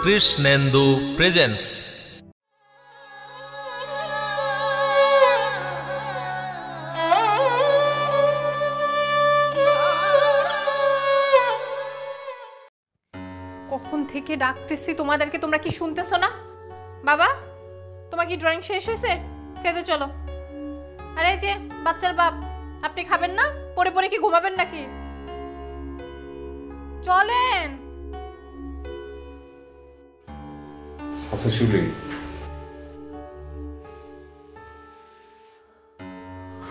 Krishnendu presents. কখন থেকে ডাকতেছি তোমাদেরকে, তোমরা কি শুনতেছো না? বাবা, তোমার কি ড্রয়িং শেষ হয়েছে? খেতে চলো। আরে যে বাচ্চার বাপ, আপনি খাবেন না? পরে পরে কি ঘুমাবেন নাকি? চলেন। আচ্ছা শিউলি,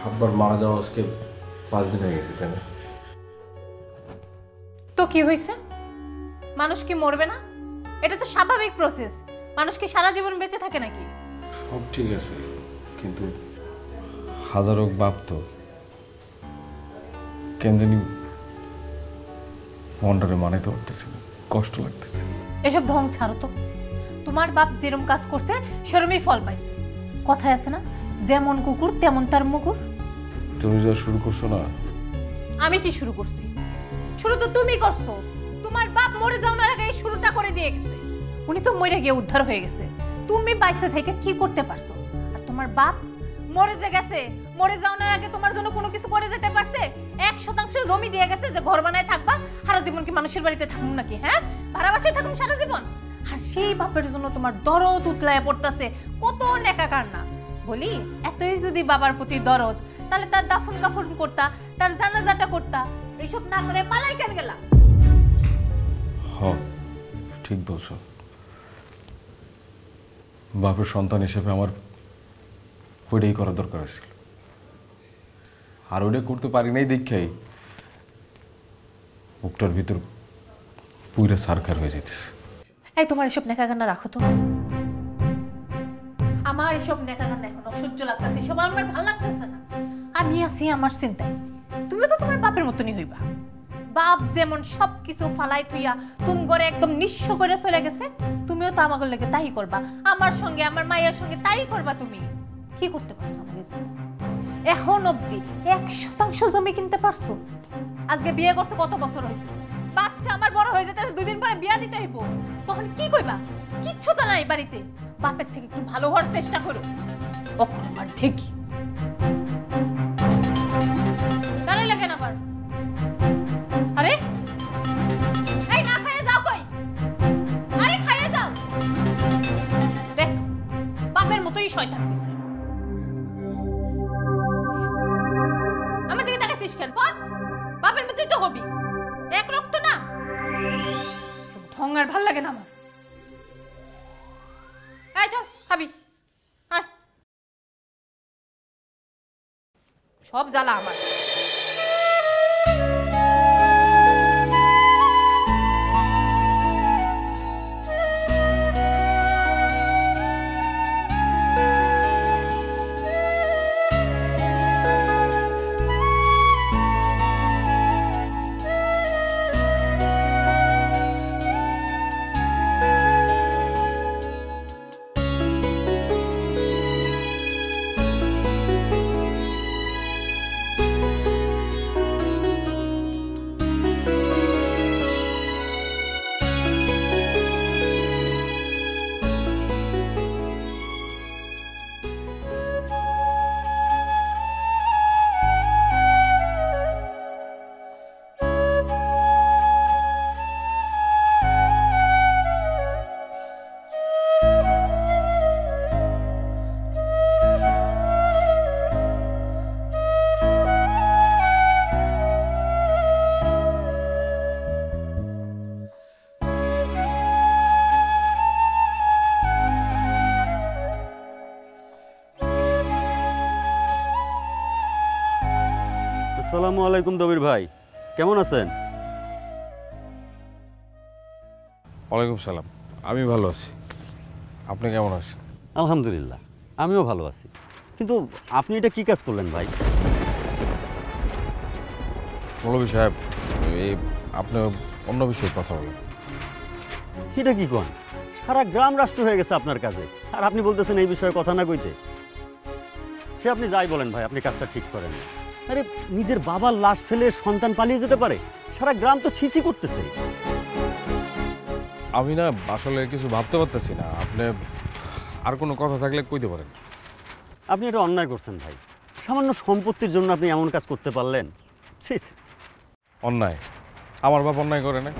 আব্বার মারা যাওয়া আজকে 5 দিন হয়ে গেছে, তাই না? তো কি হয়েছে? মানুষ কি মরবে না? এটা তো স্বাভাবিক প্রসেস। মানুষ কি সারা জীবন বেঁচে থাকে নাকি? সব ঠিক আছে, কিন্তু হাজারো বাপ তো কেন জানি মনটারে মানাইতে পারতেছে না, কষ্ট লাগতেছে। এসব ঢং ছাড়ো তো। তোমার বাপ যেরকম কাজ করছে সেরকমই ফল পাইছে। কথায় আছে না, যেমন কুকুর তেমন তার মুকুর। তুমি যা শুরু করছো না। আমি কি শুরু করছি? শুরু তো তুমি করছো। তোমার বাপ মরে যাওয়ার আগে এই শুরুটা করে দিয়ে গেছে। উনি তো মরে গিয়ে উদ্ধার হয়ে গেছে, তুমি বাইসে থেকে কি করতে পারছো? আর তোমার বাপ মরে যে গেছে, মরে যাওয়ার আগে তোমার জন্য কোনো কিছু করে যেতে পারছে? 1% জমি দিয়ে গেছে যে ঘর বানায় থাকবা। সারা জীবন কি মানুষের বাড়িতে থাকুন নাকি? হ্যাঁ, ভাড়া বাসায় থাকুন সারা জীবন? আর সেই বাপের জন্য তোমার দরদ উতলায় পড়তেছে। কত নেকা কান্না। বলি, এতই যদি বাবার প্রতি দরদ, তাহলে তার দাফন কাফন করতা, তার জানাজাটা করতা। এইসব না করে পালাই কেন গেলা? হ্যাঁ, ঠিক বলছো। বাপের সন্তান হিসেবে আমার ওইটাই করা দরকার ছিল, আর ওইটা করতে পারি নাই দেখাই বুকটার ভিতর পুরা সারখার হয়ে যেতেছে। এই তোমার এসব নেকা কান্না রাখো তো। আমার এসব নেকা কান্না এখন অসহ্য লাগতেছে, এসব আমার ভালো লাগতেছে না। আমি আছি আমার চিন্তায়, তুমিও তো তোমার বাপের মতনই হইবা। বাপ যেমন সবকিছু ফালাই থইয়া তুম করে একদম নিঃস্ব করে চলে গেছে, তুমিও তো আমাকে লেগে তাই করবা। আমার সঙ্গে, আমার মায়ের সঙ্গে তাই করবা। তুমি কি করতে পারছো আমাকে? এখন অব্দি 1% জমি কিনতে পারছো? আজকে বিয়ে করছো, কত বছর হয়েছে? বাচ্চা আমার বড় হয়ে যেতে 2 দিন পরে বিয়া দিতে হইব। তখন কি কইবা? কিচ্ছু তো নাই বাড়িতে। বাপের থেকে একটু ভালো হওয়ার চেষ্টা করো। কখন আমার ঠিকই দাঁড়াই লাগেন আবার। আরে এই না খাইয়ে যাও কই? আরে খাইয়ে যাও। দেখ, বাপের মতোই শয়তান হইছে। আমার দিকে তাকাইছিস কেন? পর, বাপের মতোই তো হবি। এক রক্ত না। সব ঢং আর ভাল লাগে না আমার। এই চল খাবি। আয়, সব জ্বালা আমার। আসসালামু আলাইকুম দবির ভাই, কেমন আছেন? ওয়ালাইকুম সালাম, আমি ভালো আছি। আপনি কেমন আছেন? আলহামদুলিল্লাহ, আমিও ভালো আছি। কিন্তু আপনি এটা কি কাজ করলেন ভাই? মৌলভী সাহেব, এই আপনি অন্য বিষয়ে কথা বলেন। এটা কি কোন? সারা গ্রাম রাষ্ট্র হয়ে গেছে আপনার কাছে, আর আপনি বলতেছেন এই বিষয়ে কথা না কইতে। সে আপনি যাই বলেন ভাই, আপনি কাজটা ঠিক করেন। আরে নিজের বাবার লাশ ফেলে সন্তান পালিয়ে যেতে পারে? সারা গ্রাম তো ছিছি করতেছে। আমি না আসলে কিছু ভাবতে পারতেছি না। আপনি আর কোনো কথা থাকলে কইতে পারেন। আপনি এটা অন্যায় করছেন ভাই, সামান্য সম্পত্তির জন্য আপনি এমন কাজ করতে পারলেন? ছি ছি ছি। অন্যায়? আমার বাপ অন্যায় করে না।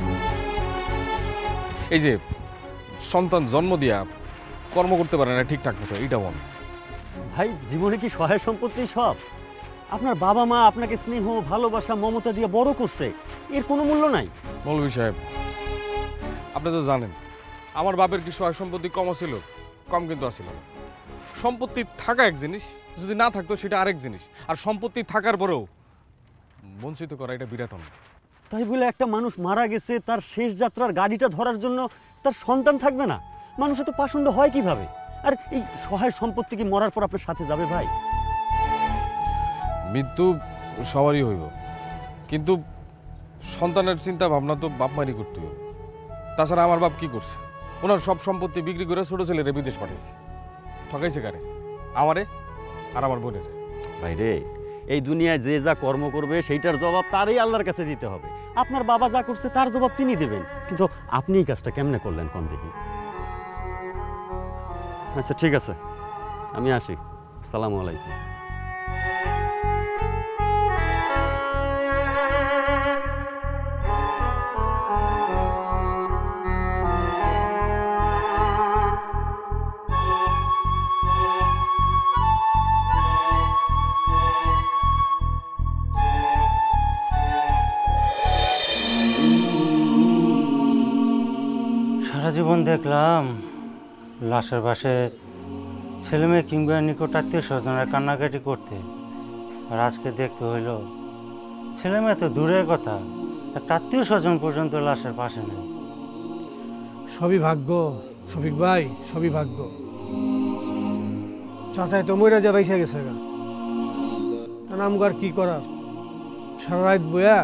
এই যে সন্তান জন্ম দিয়া কর্ম করতে পারে না ঠিকঠাক মতো, এইটা মন। ভাই জীবনে কি সহায় সম্পত্তি সব? আপনার বাবা মা আপনাকে স্নেহ ভালোবাসা মমতা দিয়ে বড় করছে, এর কোনো মূল্য নাই। মৌলভী সাহেব, আপনি তো জানেন আমার বাপের কি সহায় সম্পত্তি কম ছিল? কম কিন্তু আসছিল না। সম্পত্তি থাকা এক জিনিস, যদি না থাকতো সেটা আরেক জিনিস। আর সম্পত্তি থাকার পরেও বঞ্চিত করা এটা বিরাট অন্যায়। তাই বলে একটা মানুষ মারা গেছে, তার শেষ যাত্রার গাড়িটা ধরার জন্য তার সন্তান থাকবে না? মানুষ এত পাষণ্ড হয় কিভাবে? আর এই সহায় সম্পত্তি কি মরার পর আপনার সাথে যাবে ভাই? মৃত্যু সবারই হইব, কিন্তু সন্তানের চিন্তা ভাবনা তো বাপ মারি করতে হবে। তাছাড়া আমার বাপ কি করছে? ওনার সব সম্পত্তি বিক্রি করে ছোট ছেলেরে বিদেশ পাঠিয়েছে। ঠকাইছে কারে? আমারে আর আমার বোনের। ভাই রে, এই দুনিয়ায় যে যা কর্ম করবে সেইটার জবাব তারই আল্লাহর কাছে দিতে হবে। আপনার বাবা যা করছে তার জবাব তিনি দেবেন, কিন্তু আপনি এই কাজটা কেমনে করলেন কোন দেখি? আচ্ছা ঠিক আছে, আমি আসি। আসসালামু আলাইকুম। সারা জীবন দেখলাম লাশের পাশে ছেলে মেয়ে কিংবা নিকট আত্মীয় স্বজনরা কান্নাকাটি করতে, আর আজকে দেখতে হইল ছেলে মেয়ে তো দূরের কথা, একটা আত্মীয় স্বজন পর্যন্ত লাশের পাশে নেই। সবই ভাগ্য শফিক ভাই, সবই ভাগ্য। চাচাই তো মইরা যা বাইসা গেছে গা, আমগার কি করার? সারা রাত বয়া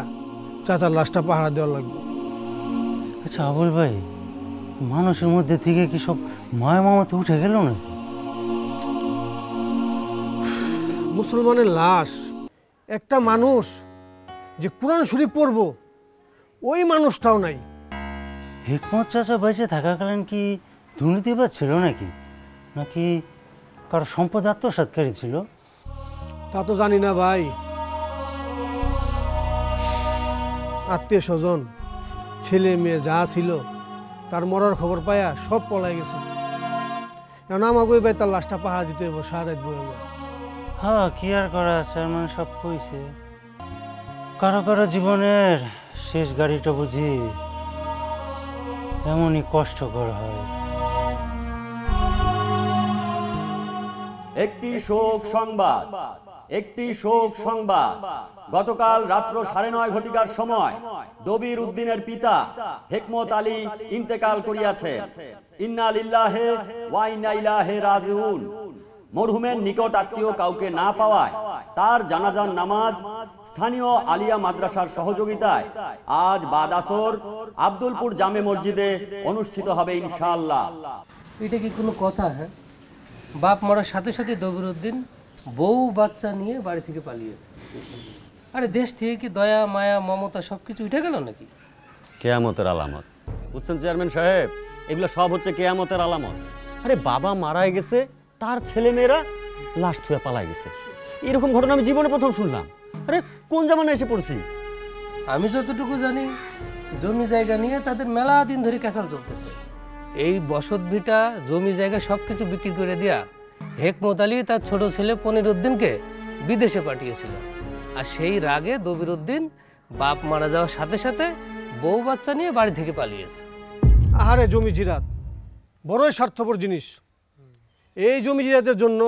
চাচার লাশটা পাহারা দেওয়া লাগবে। আচ্ছা আবুল ভাই, মানুষের মধ্যে থেকে কি সব মায়া মামাতে উঠে গেল নাকি? মুসলমানের লাশ, একটা মানুষ যে কোরআন শরীফ পড়বো ওই মানুষটাও নাই। হিকমত চাচা বেঁচে থাকাকালীন কি দুর্নীতিবাজ ছিল নাকি, নাকি কারো সম্পদ আত্মসাৎকারী ছিল? তা তো জানি না ভাই। আত্মীয় স্বজন ছেলে মেয়ে যা ছিল তার মরার খবর পায়া সব পলাই গেছে। এখন আমাকে ভাই তার লাশটা পাহারা দিতে হইব, সারা রাত বয়ে। হ্যাঁ, কি আর করা, চেয়ারম্যান সব কইছে। কারো কারো জীবনের শেষ গাড়িটা বুঝি এমনই কষ্টকর হয়। একটি শোক সংবাদ, একটি শোক সংবাদ। গতকাল রাত্র 9:30 ঘটিকার সময় দবির উদ্দিনের পিতা হেকমত আলী ইন্তেকাল করিয়াছে। ইন্না লিল্লাহি ওয়া ইন্না ইলাইহি রাজিউন। মরহুমের নিকট আত্মীয় কাউকে না পাওয়ায় তার জানাজার নামাজ স্থানীয় আলিয়া মাদ্রাসার সহযোগিতায় আজ বাদ আসর আব্দুলপুর জামে মসজিদে অনুষ্ঠিত হবে ইনশাআল্লাহ। এটা কি কোনো কথা? হ্যাঁ, বাপ মরার সাথে সাথে দবিরউদ্দিন বউ বাচ্চা নিয়ে বাড়ি থেকে পালিয়েছে। আরে দেশ থেকে কি দয়া মায়া মমতা সব কিছু উঠে গেল নাকি? কেয়ামতের আলামত। বুঝছেন চেয়ারম্যান সাহেব, এগুলো সব হচ্ছে কেয়ামতের আলামত। আরে বাবা মারা গেছে, তার ছেলে মেয়েরা লাশ থুয়ে পালাই গেছে। এরকম ঘটনা আমি জীবনে প্রথম শুনলাম। আরে কোন জামানায় এসে পড়ছি? আমি যতটুকু জানি জমি জায়গা নিয়ে তাদের মেলা দিন ধরে ক্যাসাল চলতেছে। এই বসত ভিটা জমি জায়গা সব কিছু বিক্রি করে দিয়া হেকমত আলী তার ছোট ছেলে পনিরউদ্দিনকে বিদেশে পাঠিয়েছিল। আর সেই রাগে দবিরউদ্দিন বাপ মারা যাওয়ার সাথে সাথে বউ বাচ্চা নিয়ে বাড়ি থেকে পালিয়েছে। আহারে জমি জিরাত বড়ই স্বার্থপর জিনিস। এই জমি জিরাতের জন্য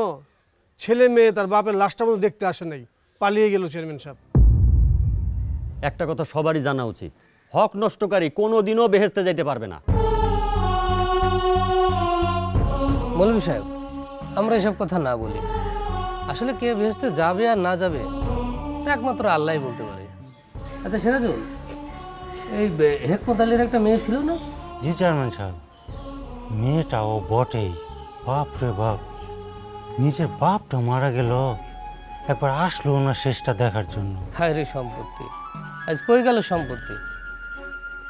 ছেলে মেয়ে তার বাপের লাশটা মতো দেখতে আসে নাই, পালিয়ে গেল চেয়ারম্যান সাহেব। একটা কথা সবারই জানা উচিত, হক নষ্টকারী কোনোদিনও বেহেশতে যাইতে পারবে না। মৌলভী সাহেব, আমরা এসব কথা না বলি। আসলে কে বেহেশতে যাবে আর না যাবে তা একমাত্র আল্লাহই বলতে পারে। আচ্ছা সিরাজুল, এই হেকমত আলীর একটা মেয়ে ছিল না? জি চেয়ারম্যান সাহেব, মেয়েটাও বটেই। বাপ রে বাপ, নিজের বাপটা মারা গেল, একবার আসলো না শেষটা দেখার জন্য। হায় রে সম্পত্তি, আজ কই গেল সম্পত্তি?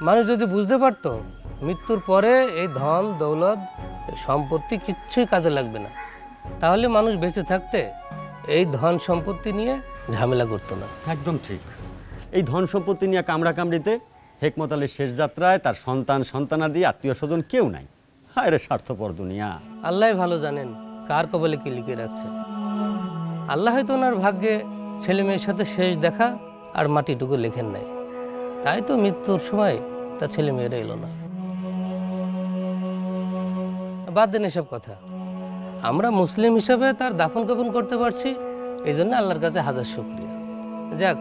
মানুষ যদি বুঝতে পারতো মৃত্যুর পরে এই ধন দৌলত সম্পত্তি কিচ্ছুই কাজে লাগবে না। তাহলে মানুষ বেঁচে থাকতে এই ধন সম্পত্তি নিয়ে ঝামেলা করতো না। একদম ঠিক। এই ধন সম্পত্তি নিয়ে কামড়াকামড়িতে হেকমত আলীর শেষ যাত্রায় তার সন্তান সন্তানাদি আত্মীয় স্বজন কেউ নাই। হায় রে স্বার্থপর দুনিয়া। আল্লাহ ভালো জানেন কার কপালে কি লিখে রাখছে। আল্লাহ হয়তো ওনার ভাগ্যে ছেলে মেয়ের সাথে শেষ দেখা আর মাটিটুকু লেখেন নাই, তাই তো মৃত্যুর সময় তার ছেলে মেয়েরা এলো না। বাদ দেন এসব কথা। আমরা মুসলিম হিসাবে তার দাফন কাফন করতে পারছি, এই জন্য আল্লাহর কাছে হাজার শুকরিয়া। যাক,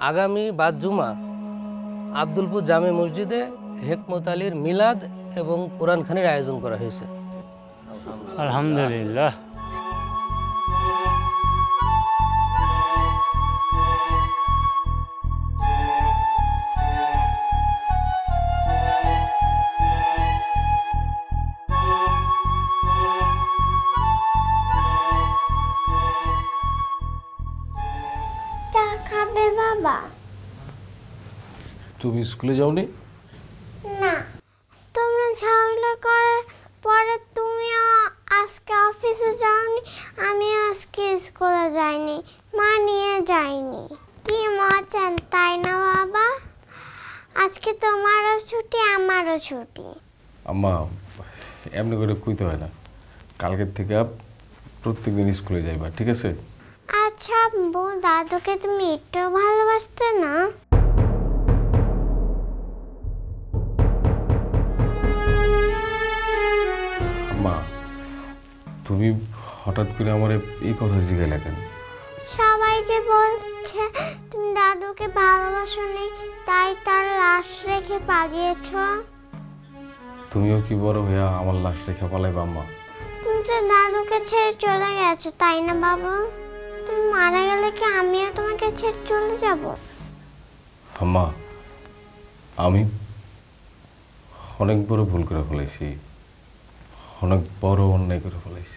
আগামী বাদ জুমা আব্দুলপুর জামে মসজিদে হেকমত আলীর মিলাদ এবং কোরআনখানির আয়োজন করা হয়েছে। আলহামদুলিল্লাহ। চা খাবে বাবা? তুমি স্কুলে যাওনি? না, তোমরা ঝগড়া করে পরে তুমিও আজকে অফিসে যাওনি, আমি আজকে স্কুলে যাইনি, মা নিয়ে যাইনি। কি মজা তাই না বাবা? আজকে তোমারও ছুটি আমারও ছুটি। আম্মা এমনি করে কইতে হয় না, কালকের থেকে প্রত্যেকদিন স্কুলে যাইবা, ঠিক আছে? আচ্ছা আব্বু, দাদুকে তুমি একটু ভালোবাসতে না? আম্মা তুমি হঠাৎ করে আমার এই কথা জিজ্ঞাসা কেন? সবাই যে বলছে তুমি দাদুকে ভালোবাসোনি, তাই তার লাশ রেখে পালিয়েছ। তুমিও কি বড় হইয়া আমার লাশ রেখে পালাইবা আম্মা? তুমি তো দাদুকে ছেড়ে চলে গেছো, তাই না বাবা? তুমি মারা গেলে কি আমিও তোমাকে ছেড়ে চলে যাব? আম্মা আমি অনেক বড় ভুল করে ফেলেছি, অনেক বড় অন্যায় করে ফেলেছি।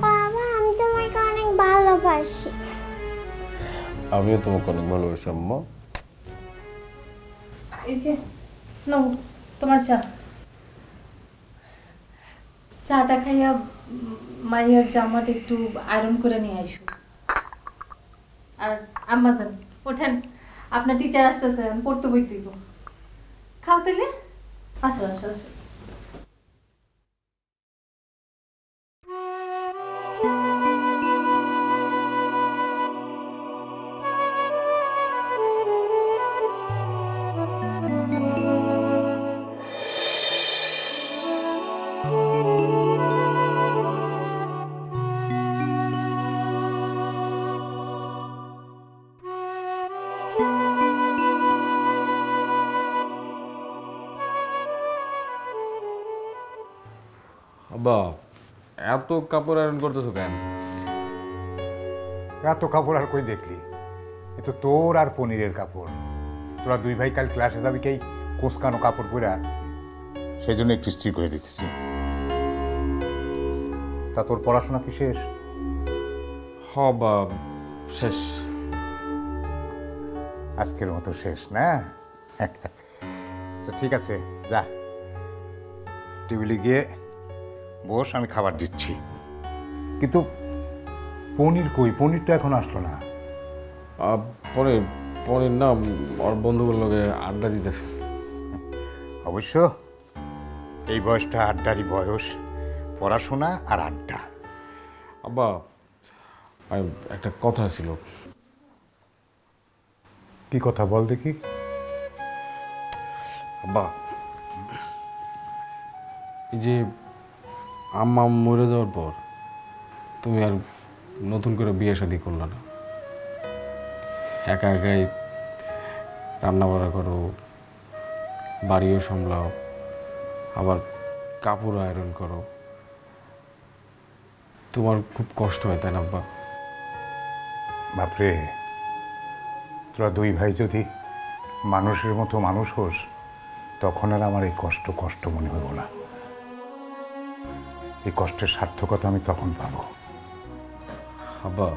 বাবা, আমি তোমাকে অনেক ভালোবাসি। আমিও তোমাকে অনেক ভালোবাসি আম্মা। এই যে নাও তোমার চা। চাটা খাইয়া মাইয়ার জামাটা একটু আয়রন করে নিয়ে আসো। আর আম্মা যান ওঠেন, আপনার টিচার আসতেছে, আমি পড়তে বই দিব। খাও তাহলে। আসো আসো আসো। আব্বা এত কাপড় আয়রন করতেছো কেন? এত কাপড় আর কই দেখলি? এ তো তোর আর পনিরের কাপড়। তোরা দুই ভাই কাল ক্লাসে যাবি, কে কোসকানো কাপড় পরা, সেই জন্য একটু ইস্ত্রি করে দিতেছি। তা তোর পড়াশোনা কি শেষ? হ বা শেষ। আজকের মতো শেষ না? ঠিক আছে, যা টেবিলে গিয়ে বস, আমি খাবার দিচ্ছি। কিন্তু পনির কই? পনির তো এখন আসলো না। পনির পনির না ওর বন্ধুগুলোর লগে আড্ডা দিতেছে। অবশ্য এই বয়সটা আড্ডারই বয়স, পড়াশোনা আর আড্ডা। আব্বা একটা কথা ছিল। কি কথা বল দেখি। আব্বা এই যে আম্মা মরে যাওয়ার পর তুমি আর নতুন করে বিয়ে শাদী করলে না, একা একাই রান্না বাড়া করো, বাড়িও সামলাও, আবার কাপড় আয়রন করো, তোমার খুব কষ্ট হয় তাই না আব্বা? বাপরে, তোরা দুই ভাই যদি মানুষের মতো মানুষ হোস, তখন আর আমার এই কষ্ট কষ্ট মনে হইব না। এই কষ্টের সার্থকতা আমি তখন পাবো। আব্বা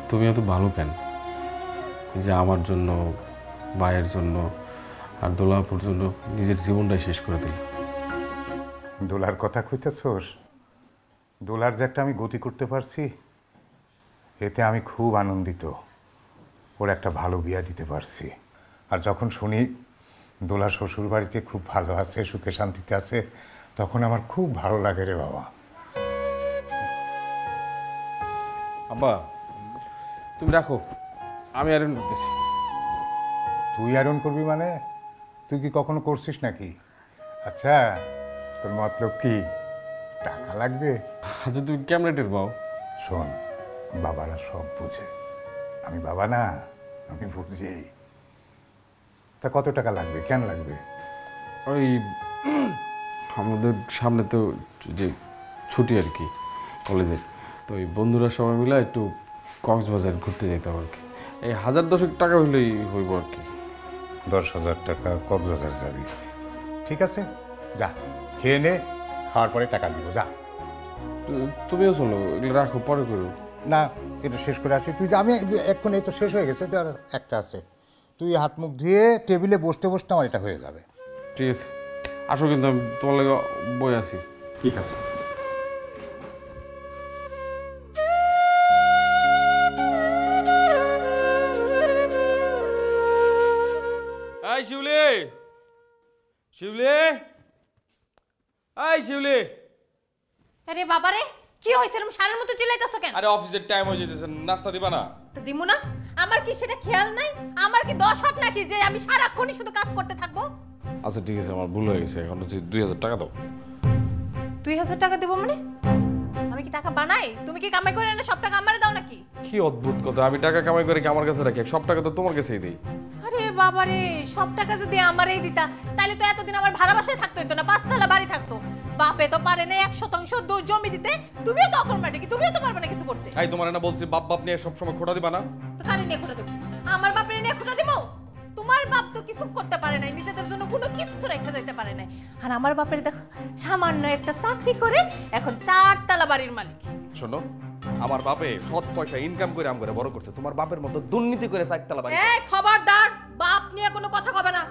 তুমি এত ভালো কেন? যে আমার জন্য, ভাইয়ের জন্য আর দোলাপুর জন্য নিজের জীবনটাই শেষ করে দিল। দোলার কথা কইতেছোস? দোলার যে একটা আমি গতি করতে পারছি, এতে আমি খুব আনন্দিত। ওর একটা ভালো বিয়া দিতে পারছি। আর যখন শুনি দোলা শ্বশুর বাড়িতে খুব ভালো আছে, সুখে শান্তিতে আছে, তখন আমার খুব ভালো লাগে রে বাবা। আব্বা তুমি রাখো, আমি আয়রন করতেছি। তুই আয়রন করবি মানে? তুই কি কখনো করছিস নাকি? আচ্ছা, তোর মতলব কি টাকা লাগবে? আচ্ছা তুমি কেমন টের পাও? শোন, বাবারা সব বুঝে, আমি বাবা না, আমি বুঝি। তা কত টাকা লাগবে, কেন লাগবে? ওই আমাদের সামনে তো যে ছুটি আর কি কলেজের, তো ওই বন্ধুরা সবাই মিলে একটু কক্সবাজার ঘুরতে যেতাম আর কি। এই 1000-10 টাকা হইলেই হইব আর কি। 10,000 টাকা কক্সবাজার যাবি? ঠিক আছে, যা খেয়ে নে, খাওয়ার পরে টাকা দিব, যা। তুমিও চলো, এগুলো রাখো, পরে করো। না, এটা শেষ করে আসি। তুই আমি এক্ষুনি, এই তো শেষ হয়ে গেছে, তো আর একটা আছে। তুই হাত মুখ ধুয়ে টেবিলে বসতে বসতে আমার এটা হয়ে যাবে। ঠিক আছে, আসো, কিন্তু আমি তোমার লাগে বই আছি। ঠিক আছে। এই শিউলি, শিউলি, এই শিউলি। আরে বাবারে, কি হইছে? এরকম সারের মতো চিল্লাইতাছো কেন? আরে অফিসের টাইম হয়ে যেতেছে, নাস্তা দিবা না? তো দিমু না? আমার কি সেটা খেয়াল নাই? আমার কি 10 হাত নাকি যে আমি সারাক্ষণই শুধু কাজ করতে থাকবো? আচ্ছা ঠিক আছে, আমার ভুল হয়ে গেছে। এখন হচ্ছে 2000 টাকা দাও। 2000 টাকা দেবো মানে? আমি কি টাকা বানাই? তুমি কি কামাই করে না সব টাকা আমারে দাও নাকি? কি অদ্ভুত কথা! আমি টাকা কামাই করে কি আমার কাছে রাখি? সব টাকা তো তোমার কাছেই দেই। আরে বাবারে, সব টাকা যদি আমারই দিতা তাহলে তো এতদিন আমার ভাড়া বাসায় থাকতে হতো না, 5 তলা বাড়ি থাকতো। বাপে তো পারে না 1% জমি দিতে, তুমিও তো অকর্মাটি, কি তুমিও তো পারবে না কিছু করতে? এই তোমার না বলছি বাপ বাপ নিয়ে সব সময় খোটা দিবা না? খালি নিয়ে খোটা দেবো? আমার বাপের নিয়ে খোটা দেবো? তোমার বাপ তো কিছু করতে পারে নাই, নিজেদের জন্য কোনো কিছু রেখে যেতে পারে নাই। আর আমার বাপের দেখো, সামান্য একটা চাকরি করে এখন 4 তলা বাড়ির মালিক। শোনো, আমার বাপে সৎ পয়সা ইনকাম করে আম করে বড় করছে। তোমার বাপের মতো দুর্নীতি করে 4 তলা বাড়ি। এই খবরদার, বাপ নিয়ে কোনো কথা কবে না।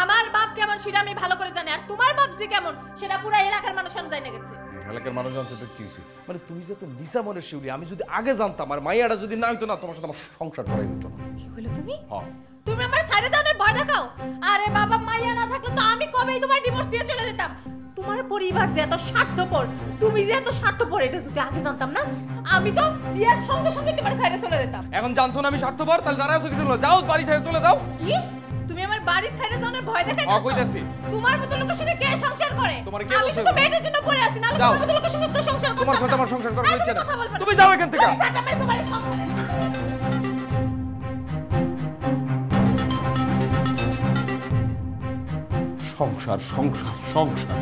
আমার বাপ কেমন সেটা আমি ভালো করে জানি, আর তোমার বাপ যে কেমন সেটা পুরো এলাকার মানুষ জানে গেছে। এলাকার মানুষ জানছে তো কি হইছে? মানে তুমি যত লিসা মনের শিউলি, আমি যদি আগে জানতাম আর মাইয়াটা যদি না হইতো না, তোমার সাথে আমার সংসার করাই হতো না। কি হলো তুমি? হ্যাঁ, তুমি আমার সাইডে দানের ভয় দেখাও। আরে বাবা, মাইয়া না থাকলে তো আমি কবেই তোমার ডিভোর্স দিয়ে চলে যেতাম। তোমার পরিবার যে এত স্বার্থপর, তুমি যে এত স্বার্থপর, এটা যদি আগে জানতাম না, আমি তো বিয়ার সঙ্গে সঙ্গে তোমার সাইডে চলে যেতাম। এখন জানছো না আমি স্বার্থপর, তাহলে দাঁড়াও কিছু না, যাও বাড়ি ছেড়ে চলে যাও। কি? তুমি আমার বাড়ির সাইডে দানের ভয় দেখাইছো? হ্যাঁ, কইতাছি। তোমার মতো লোকের সঙ্গে কে সংসার করে? তোমার কে আমি বলছে? শুধু মেয়েটার জন্য পড়ে আছি, না যাও। তোমার মতো লোকের সঙ্গে তো সংসার করতে। তোমার সাথে আমার সংসার করার ইচ্ছা না। কথা বলবে না। তুমি যাও এখান থেকে। সাটা মেরে তোমার সংসারে। সংসার সংসার সংসার।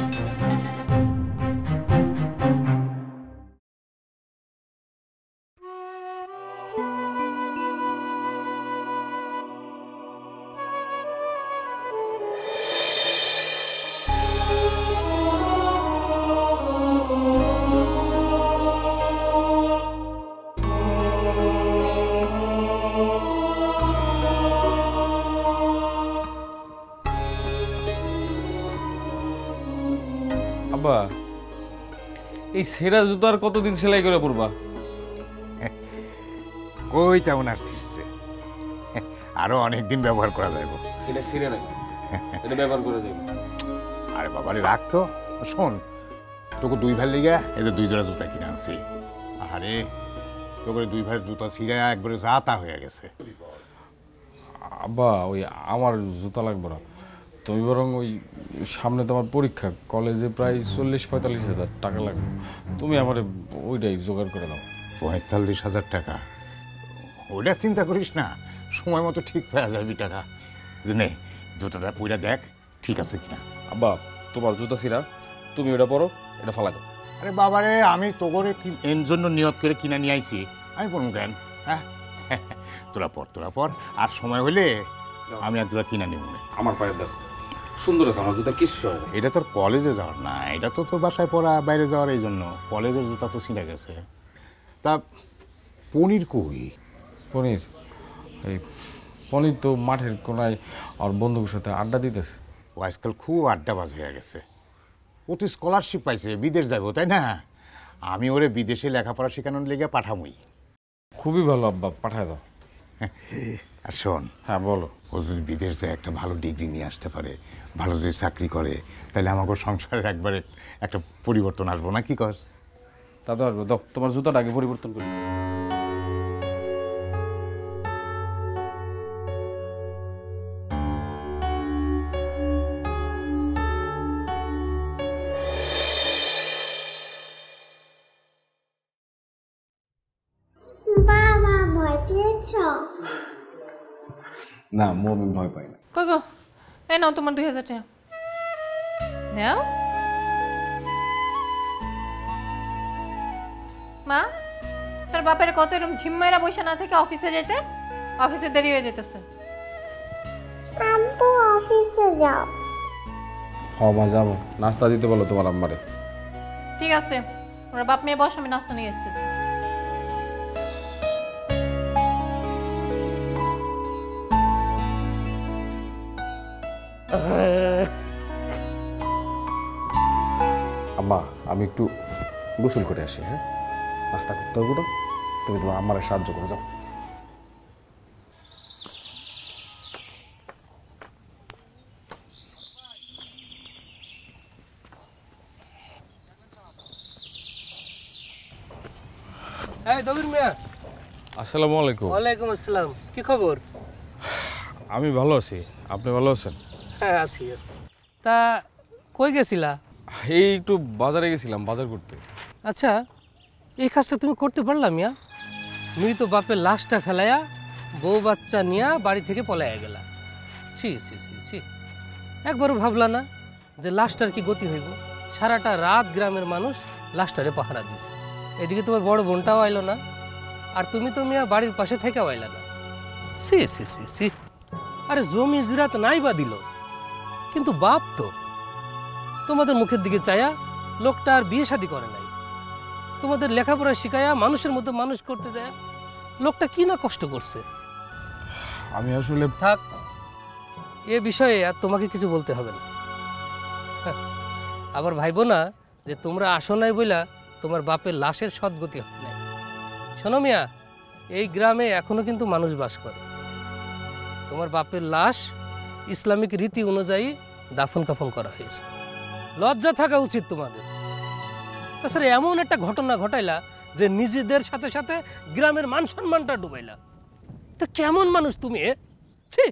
আব্বা, এই সেরা জুতো আর কতদিন সেলাই করে পরবা? ওই তেমন আর শিখছে, আরো অনেকদিন ব্যবহার করা যাইব। এটা সিরে নাই, এটা ব্যবহার করে যাইব। আরে বাবারে রাখতো। শোন, তোকে 2 ভাইয়ের লিগা এই যে 2 জোড়া জুতা কিনে আনছি। আরে তোকে 2 ভাইয়ের জুতা ছিঁড়া একবারে যা তা হয়ে গেছে। আব্বা, ওই আমার জুতা লাগবে না, তুমি বরং ওই সামনে তো আমার পরীক্ষা, কলেজে প্রায় 40-45 হাজার টাকা লাগবে, তুমি আমার ওইটাই জোগাড় করে দাও। 45,000 টাকা? ওইটা চিন্তা করিস না, সময় মতো ঠিক পাওয়া যাবি টাকা। নে, জুতাটা পুইরা দেখ ঠিক আছে কিনা। আব্বা, তোমার জুতা ছিঁড়া, তুমি ওটা পরো, এটা ফালাই দাও। আরে বাবারে, আমি তোরে এর জন্য নিয়ত করে কিনা নিয়ে আইছি, আমি পড়ুন কেন? হ্যাঁ, তোরা পর, আর সময় হলে আমি আর জুতা কিনা নিব। আমার পায়ে দেখো, সুন্দর আছে আমার জুতা, কিচ্ছু হয় না। এটা তোর কলেজে যাওয়ার না, এটা তো তোর বাসায় পড়া, বাইরে যাওয়ার। এই জন্য কলেজের জুতা তো ছিঁড়ে গেছে। তা পনির কই? পনির এই পনি তো মাঠের কোনায় আর বন্ধুদের সাথে আড্ডা দিতেছে। ও আজকাল খুব আড্ডাবাজ হয়ে গেছে। ও তো স্কলারশিপ পাইছে, বিদেশ যাবো, তাই না? আমি ওরে বিদেশে লেখাপড়া শেখানোর লেগে পাঠামই। খুবই ভালো আব্বা, পাঠায় দাও। আর শোন, হ্যাঁ বলো। ও যদি বিদেশ যায় একটা ভালো ডিগ্রি নিয়ে আসতে পারে, ভালো যদি চাকরি করে, তাহলে আমাকে সংসারের একবারে একটা পরিবর্তন আসবো না, কি কর? তা তো আসবো। দাও তোমার জুতাটা আগে পরিবর্তন করি। বাবা ভয় পেয়েছ? না মমি ভয় পাই না। কই গো, এই নাও তোমার 2000 টাকা নাও। মা, তোর বাপের কত এরকম ঝিম্মাইরা বসে না থেকে অফিসে যাইতে, অফিসে দেরি হয়ে যেতেছে। আব্বু অফিসে যাও। হ্যাঁ মা যাবো, নাস্তা দিতে বলো তোমার আম্মারে। ঠিক আছে, ওরা বাপ মেয়ে বস, আমি নাস্তা নিয়ে আসতেছি। আম্মা আমি একটু গোসল করে আসি। হ্যাঁ, নাস্তা করতে হবে, তুমি তোমার আম্মারে সাহায্য করে যাও। এই দবির মিয়া। আসসালামু আলাইকুম। ওয়ালাইকুম আসসালাম। কি খবর? আমি ভালো আছি, আপনি ভালো আছেন? হ্যাঁ আছি। তা কই গেছিলা? এই একটু বাজারে গেছিলাম, বাজার করতে। আচ্ছা, এই কাজটা তুমি করতে পারলাম মিয়া? মৃত বাপের লাশটা ফেলাইয়া বউ বাচ্চা নিয়া বাড়ি থেকে পলাইয়া গেলা। ছি ছি ছি ছি, একবারও ভাবলা না যে লাশটার কি গতি হইব? সারাটা রাত গ্রামের মানুষ লাশটারে পাহারা দিছে, এদিকে তোমার বড় বোনটাও আইলো না, আর তুমি তো মিয়া বাড়ির পাশে থেকে আইলা না। সি সি সি সি, আরে জমি জিরাত নাই বা দিল, কিন্তু বাপ তো তোমাদের মুখের দিকে চায়া লোকটা আর বিয়ে শাদী করে নাই। তোমাদের লেখাপড়া শিখায়া মানুষের মতো মানুষ করতে যায়, লোকটা কি না কষ্ট করছে। আমি আসলে থাক, এ বিষয়ে আর তোমাকে কিছু বলতে হবে না। হ্যাঁ, আবার ভাইবো না যে তোমরা আসো নাই বইলা তোমার বাপের লাশের সদ্গতি হয় নাই। শোনো মিয়া, এই গ্রামে এখনো কিন্তু মানুষ বাস করে। তোমার বাপের লাশ ইসলামিক রীতি অনুযায়ী দাফন কাফন করা হয়েছে। লজ্জা থাকা উচিত তোমাদের। তাছাড়া এমন একটা ঘটনা ঘটাইলা যে নিজেদের সাথে সাথে গ্রামের মান সম্মানটা ডুবাইলা। তো কেমন মানুষ তুমি? ছি!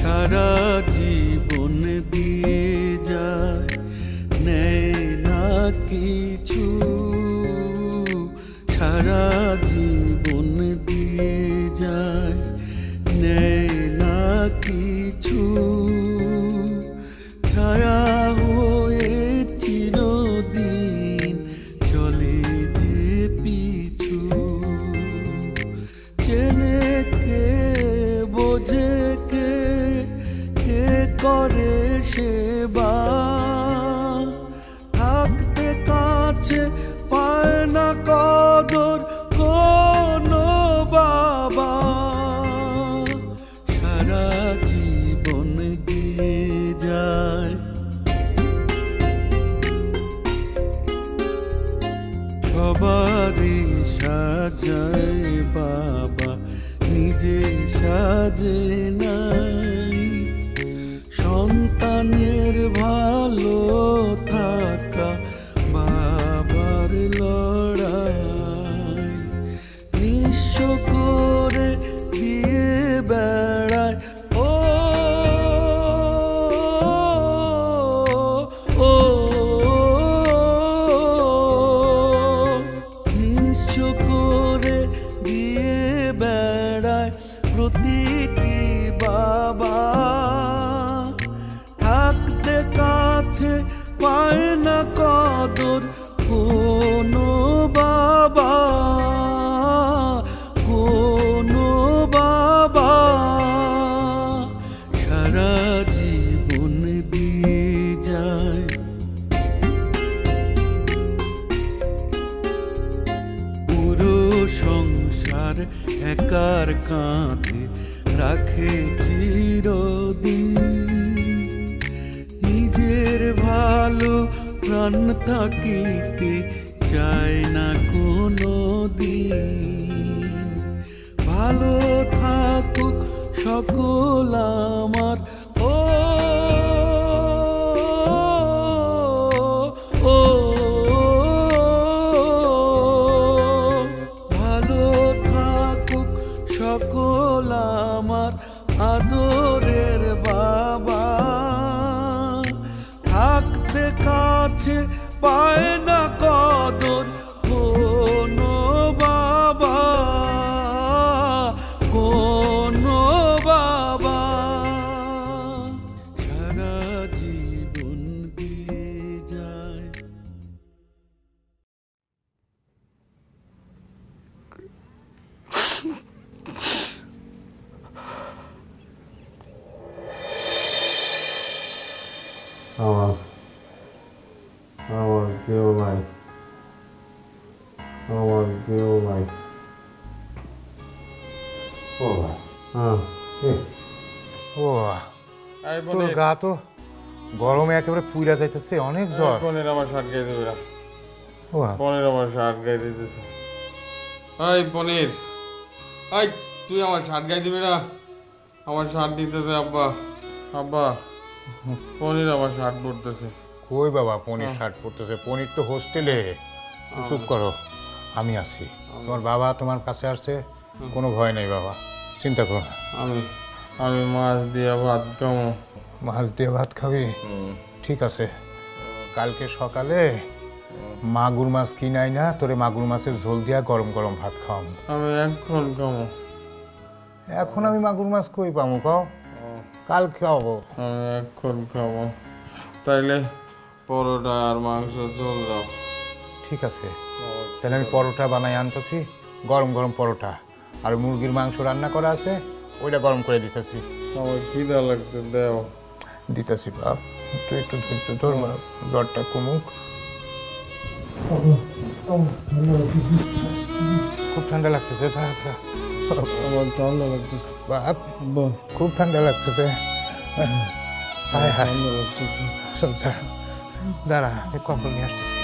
সারা জীবন দিয়ে যায়, নেয় না কিছু। সারা জীবন দিয়ে যায়, নেয় না কিছু। ছায়া হয়ে চিরদিন চলে যে পিছু। চেনে কে, বোঝে কে, কে করে সেবা। থাকতে কাছে পায় না কদর কোনো বাবা। সারা যায় বাবা নিজে সাজে নাই সন্তানের ভালো থাকা বাবার লড়াই নিঃস্ব করে দিয়ে বেড়ায় ও ও নিঃস্ব করে দিয়ে বেড়ায় প্রতিটি বাবা থাকতে কাছে পায় না কদর কোনো বাবা কোনো বাবা সারা জীবন দিয়ে যায় পুরো সংসার একার কাঁধে রাখে চিরদিন নিজের ভালো প্রাণ থাকিতে চায় না কোনো দিন ভালো থাকুক সকল আমার ও ও ভালো থাকুক সকল আমার আদরের বাবা থাকতে কাছে পায় না কদর কোনো বাবা কোনো বাবা সারা জীবন দিয়ে যায় আমার কেউ নাই আমার কেউ নাই ও হ্যাঁ ও তোর গা তো গরমে একেবারে পুইরা যাইতেছে অনেক জ্বর পনির আমার শার্ট গায়ে দেবে না ও পনির আমার শার্ট গায়ে দিতেছে এই পনির এই তুই আমার শার্ট গায়ে দিবি না আমার শার্ট দিতেছে আব্বা আব্বা পনির আমার শার্ট পরতেছে কই বাবা পনির শার্ট পরতেছে পনির তো হোস্টেলে চুপ করো আমি আছি তোমার বাবা তোমার কাছে আসছে কোনো ভয় নেই বাবা চিন্তা করো না আমি আমি মাছ দিয়ে ভাত খাবো মাছ দিয়ে ভাত খাবি ঠিক আছে কালকে সকালে মাগুর মাছ কিনাই না তোরে মাগুর মাছের ঝোল দিয়া গরম গরম ভাত খাওয়াবো আমি এখন খাবো এখন আমি মাগুর মাছ কই পাবো কাও কাল খাওয়াবো আমি এখন খাবো তাইলে পরোটা আর মাংস ঝোল দাও ঠিক আছে তাহলে আমি পরোটা বানাই আনতেছি গরম গরম পরোটা আর মুরগির মাংস রান্না করা আছে ওইটা গরম করে দিতেছি আমার খিদা লাগছে দেও দিতেছি বাপ একটু একটু ধৈর্য ধর বাপ জ্বরটা কমুক খুব ঠান্ডা লাগতেছে দাঁড়া দাঁড়া আমার ঠান্ডা লাগতেছে বাপ খুব ঠান্ডা লাগতেছে হায় হায় ঠান্ডা লাগতেছে শোন দাঁড়া দাঁড়া আমি কখন নিয়ে আসতেছি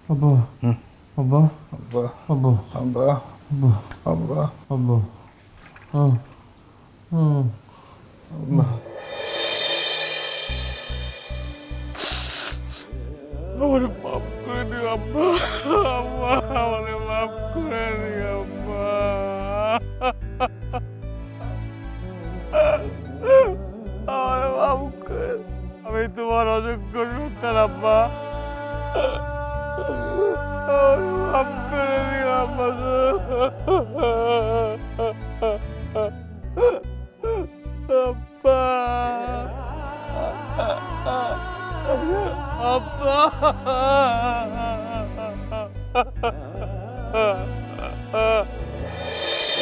Abba. Abba. Abba. Abba. Abba. Abba. Abba. Abba. Abba. আমারে মাফ করে দিও আব্বা আব্বা আমারে মাফ করে দিও আব্বা আমারে মাফ করে আমি তোমার অযোগ্য সন্তান আব্বা আমারে মাফ করে দিও আব্বা আব্বা আব্বা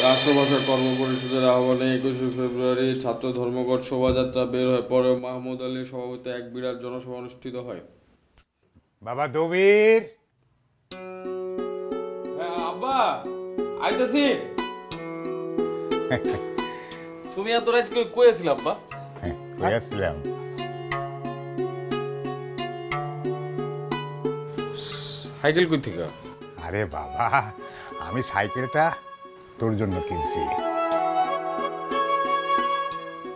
রাষ্ট্রভাষা কর্ম পরিষদের আহ্বানে 21শে ফেব্রুয়ারি ছাত্র ধর্মঘট শোভাযাত্রা বের হয়, পরে মাহমুদ আলীর সভাপতিত্বে এক বিরাট জনসভা অনুষ্ঠিত হয়। বাবা দবির, হ্যাঁ আব্বা আইতাছি। তুমি এত রাত কই আছিলে আব্বা? কই আসছিলাম? সাইকেল কই থেকে? আরে বাবা, আমি সাইকেলটা তোর জন্য কিনছি।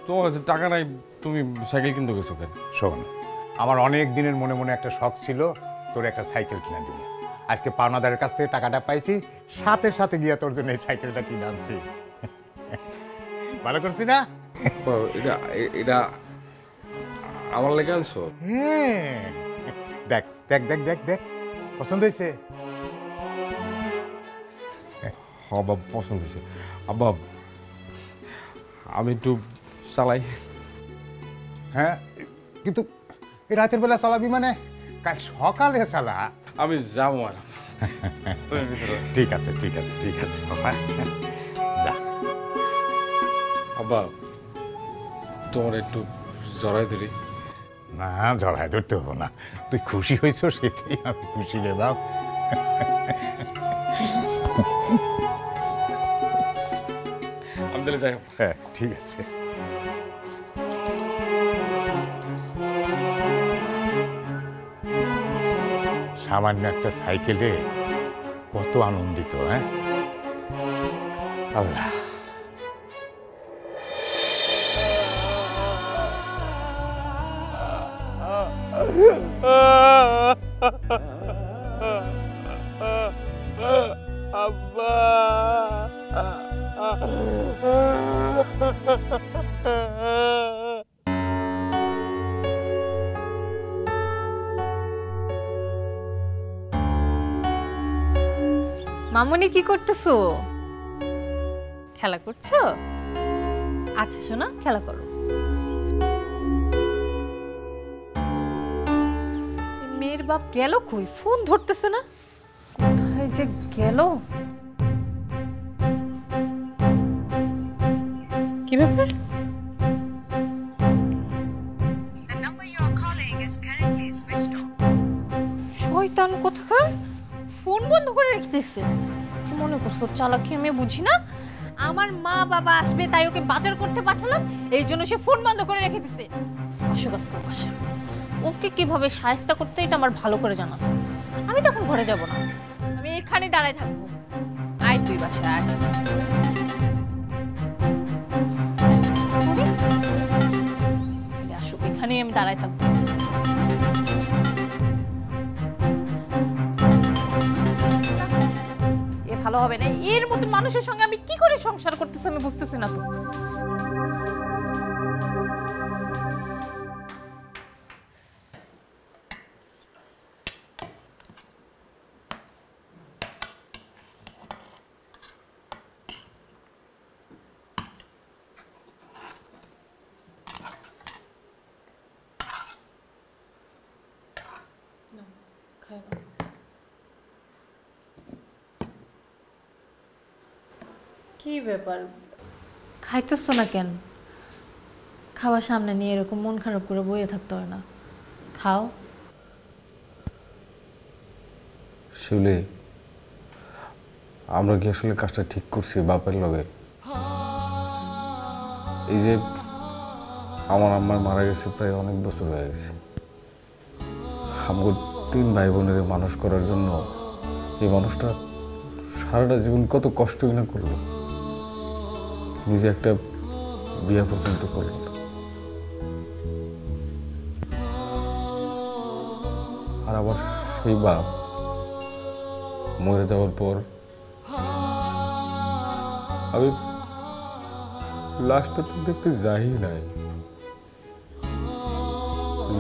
তোমার কাছে টাকা নাই, তুমি সাইকেল কিনতে গেছো কেন? শোন, আমার অনেক দিনের মনে মনে একটা শখ ছিল তোর একটা সাইকেল কিনে দিব। আজকে পাওনাদারের কাছ থেকে টাকাটা পাইছি, সাথে সাথে গিয়া তোর জন্য এই সাইকেলটা কিনে আনছি। ভালো করছি না? এটা এটা আমার লেগে আনছো? হ্যাঁ, দেখ দেখ দেখ দেখ দেখ, পছন্দ হয়েছে? আব্বা পছন্দ হয়েছে। আব্বা আমি একটু চালাই। হ্যাঁ, কিন্তু এই রাতের বেলা চালাবি মানে? কাল সকালে চালা। আমি যাবো আর তুমি ভিতরে। ঠিক আছে ঠিক আছে ঠিক আছে বাবা, যা। আব্বা তোমার একটু জড়াই ধরি। না, জড়ায় ধরতে হবো না, তুই খুশি হয়েছ সেটাই আমি খুশি রে বাপ। আমি তাহলে যাই। হ্যাঁ ঠিক আছে। সামান্য একটা সাইকেলে কত আনন্দিত, হ্যাঁ আল্লাহ। আব্বা মামুনি কি করতেছো? খেলা করছো? আচ্ছা শোনা, খেলা করো। মেয়ের বাপ গেল কই? ফোন ধরতেছে না, কোথায় যে গেল? কি ব্যাপার? শয়তান কোথাকার, ফোন বন্ধ করে রেখে দিচ্ছে। কি মনে করছো চালাকি আমি বুঝি না? আমার মা বাবা আসবে তাই ওকে বাজার করতে পাঠালাম, এই জন্য সে ফোন বন্ধ করে রেখে দিচ্ছে। আসো কাজকার বাসা, ওকে কিভাবে শায়েস্তা করতে এটা আমার ভালো করে জানা আছে। আমি তখন ঘরে যাব না, আমি এখানে দাঁড়ায় থাকবো। আয় তুই বাসা আয়। আসুক, এখানেই আমি দাঁড়ায় থাকবো। ভালো হবে না, এর মতো মানুষের সঙ্গে আমি কি করে সংসার করতেছি আমি বুঝতেছি না তো। কি ব্যাপার, খাইতেছ না কেন? খাবার সামনে নিয়ে এরকম মন খারাপ করে বইয়ে থাকতে হয় না, খাও। শিউলি, আমরা কি আসলে কাজটা ঠিক করছি বাপের লগে? এই যে আমার আম্মা মারা গেছে প্রায় অনেক বছর হয়ে গেছে, আমাকে 3 ভাই বোনের মানুষ করার জন্য এই মানুষটা সারাটা জীবন কত কষ্ট কিনা করলো, নিজে একটা বিয়ে পর্যন্ত করলো। আর আবার সেই বাপ মরে যাওয়ার পর আমি লাশটা তো দেখতে যাই নাই,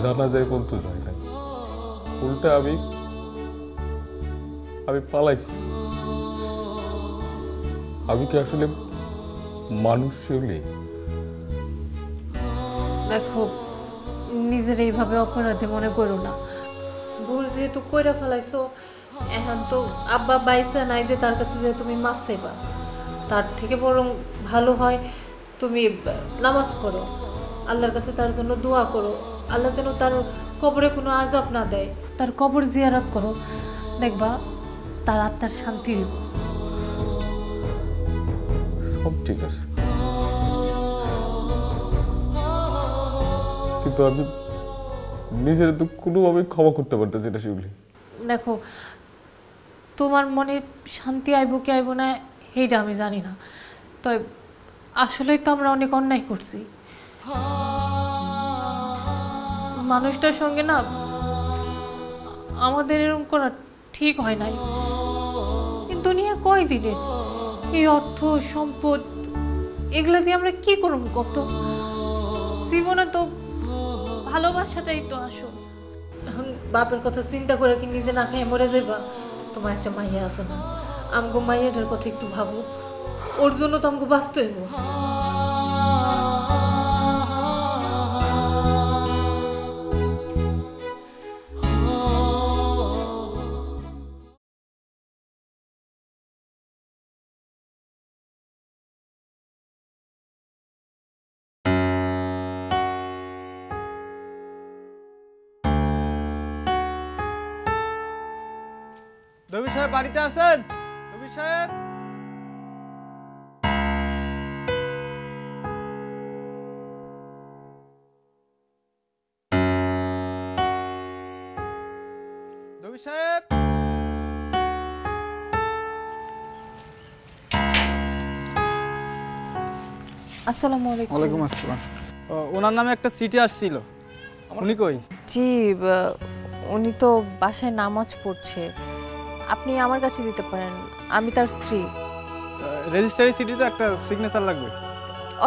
জানা যায় পর্যন্ত যাই নাই, উল্টা আমি পালাইছি। আমি কি আসলে মানুষ? শিউলি দেখো, নিজের এইভাবে অপরাধী মনে করো না। ভুল যেহেতু কইরা ফেলাইছো, এখন তো আব্বা বাইসা নাই যে তার কাছে যে তুমি মাফ চাইবা। তার থেকে বরং ভালো হয় তুমি নামাজ পড়ো, আল্লাহর কাছে তার জন্য দোয়া করো, আল্লাহ যেন তার কবরে কোনো আযাব না দেয়। তার কবর জিয়ারত করো, দেখবা তার আত্মার শান্তি হইব। সব ঠিক আছে, কিন্তু আমি নিজের তো কোনোভাবে ক্ষমা করতে পারতেছি না শিউলি। দেখো, তোমার মনে শান্তি আইব কি আইব না এইটা আমি জানি না, তবে আসলেই তো আমরা অনেক অন্যায় করছি। মানুষটার সঙ্গে না আমাদের এরকম করা ঠিক হয় নাই। এই দুনিয়া কয় দিলে এই অর্থ সম্পদ এগুলা দিয়ে আমরা কি করব কত? জীবনে তো ভালোবাসাটাই তো আসল। এখন বাপের কথা চিন্তা করে কি নিজে না খেয়ে মরে যাইবা? তোমার একটা মাইয়া আছে না, আমগো মাইয়াটার কথা একটু ভাবো, ওর জন্য তো আমগো বাঁচতে হইব। দবির সাহেব বাড়িতে আছেন? দবির সাহেব, দবির সাহেব। আসসালামু আলাইকুম। ওয়ালাইকুম আসসালাম। ওনার নামে একটা চিঠি আসছিল, উনি কই? জি, উনি তো বাসায় নামাজ পড়ছে, আপনি আমার কাছে দিতে পারেন, আমি তার স্ত্রী। রেজিস্ট্রারি চিঠিতে একটা সিগনেচার লাগবে।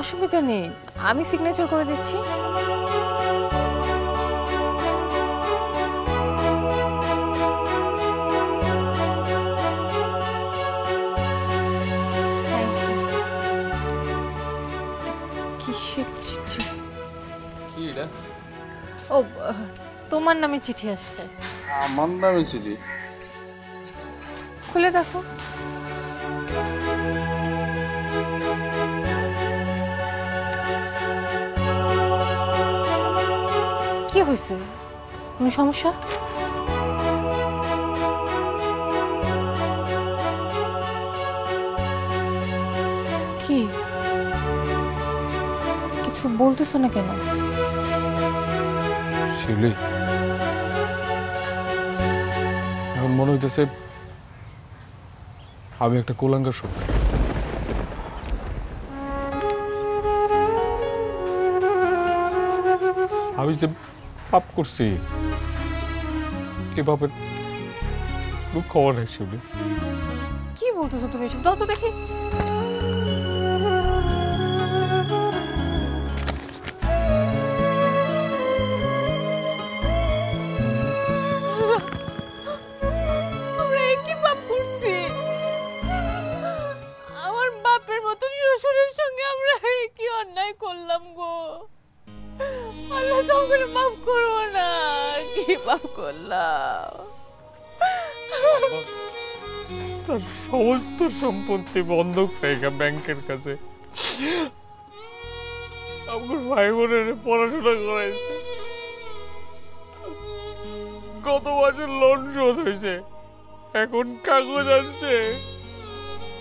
অসুবিধা নেই, আমি সিগনেচার করে দিচ্ছি। কিসের চিঠি? কি এটা? ও, তোমার নামে চিঠি আসছে। আমার নামে চিঠি? খুলে দেখো। কি হয়েছে? কোনো সমস্যা? কি কিছু বলতেছো না কেন? শিউলি, এখন মনে হইতেছে আমি একটা কুলাঙ্গার সন্তান। আমি যে পাপ করছি এ পাপের খবর নাই শিউলি। কি বলতেছো তুমি এসব? দাও তো দেখি। আমরা একই পাপ করছি। আমার বাপের মতো শ্বশুরের সঙ্গে আমরা কি অন্যায় করলাম গো? আল্লাহ তো আমাকে মাফ করো না। কি পাপ করলাম? তার সমস্ত সম্পত্তি বন্ধক রেখে ব্যাংকের কাছে আমার ভাই বোনের পড়াশোনা করাইছে। গত মাসে লোন শোধ হয়েছে, এখন কাগজ আসছে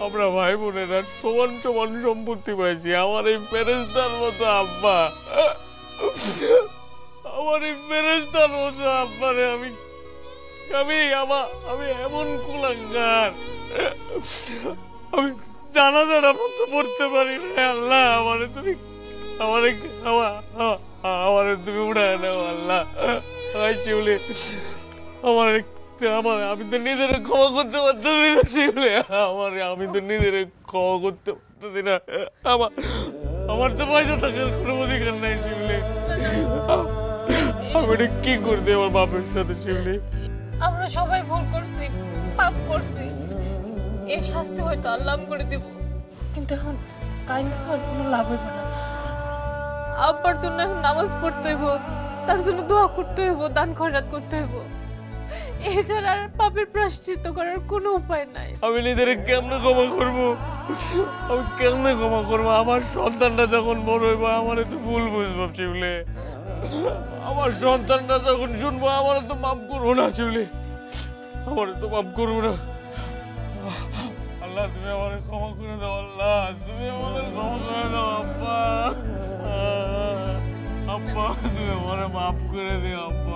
আমরা ভাই বোনেরা সমান সমান সম্পত্তি পাইছি। আমার এই ফেরেশতার মতো আব্বা, আমার এই ফেরেশতার মতো আব্বারে আমি এমন কুলাঙ্গার, আমি জানাজাটা মতো পড়তে পারি না। আল্লাহ আমারে তুমি উড়ায় নাও আল্লাহ। শিউলি, আমি তো নিজের ক্ষমা করতে পারতেছি না শিউলি, আমি তো নিজের ক্ষমা করতে পারতেছি না। আমার তো পয়সা থাকার কোনো অধিকার নাই শিউলি। আমি এটা কি করতে আমার বাপের সাথে শিউলি? আমরা সবাই ভুল করছি, পাপ করছি, এই শাস্তি হয়তো আল্লাহ করে দেব, কিন্তু এখন কাইন্দ আর কোনো লাভ হইব না। আব্বার জন্য এখন নামাজ পড়তে হইব, তার জন্য দোয়া করতে হইব, দান খয়রাত করতে হইব। এছাড়া আর পাপের প্রায়শ্চিত্ত করার কোনো উপায় নাই। আমি নিজের কেমনে ক্ষমা করবো? আমি কেমনে ক্ষমা করবো? আমার সন্তানটা যখন বড় হইব আমারে তো ভুল বুঝবো শিউলি। আমার সন্তানটা যখন শুনবো আমারে তো মাফ করবো না শিউলি, আমারে তো মাফ করবো না। আল্লাহ তুমি আমারে ক্ষমা করে দাও, আল্লাহ তুমি আমারে ক্ষমা করে দাও। আব্বা, আব্বা তুমি আমারে মাফ করে দিও আব্বা।